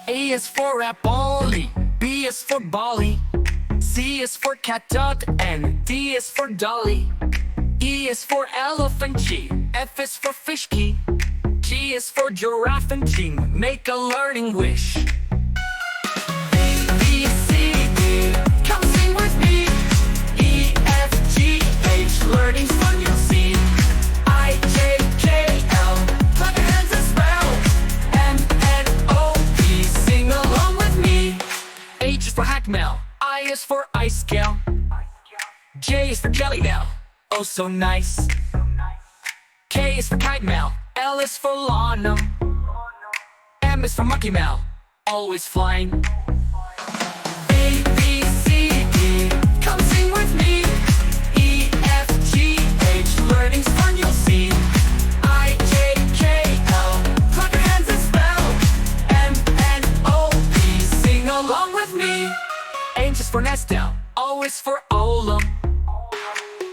A is for apple, B is for Bolly, C is for cat dog, and D is for Dolly. E is for elephant, G, F is for fish key, G is for giraffe, and T, make a learning wish. A, B, C, D, come sing with me. E, F, G, H, learning's fun you'll see. I, J, K, L, clap your hands and spell. M, N, O, P, sing along with me. H is for hackmail, I is for ice scale, J is for jelly nail, oh so nice. K is for kite mail, L is for Lana, M is for monkey mail, always flying. A, B, C, D, come sing with me. E, F, G, H, learning's fun you'll see. I, J, K, L, clap your hands and spell. M, N, O, P, sing along with me. H is for Nestle, O is for Ola,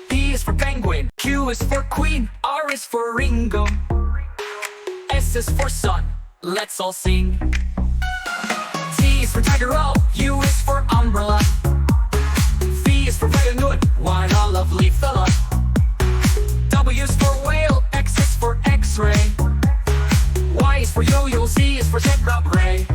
P is for penguin, Q is for queen, R is for Ringo, S is for sun, let's all sing. T is for tiger, O, U is for umbrella, V is for Dragonwood, what a lovely fella. W is for whale, X is for x-ray, Y is for yo-yo, Z is for zebra bray.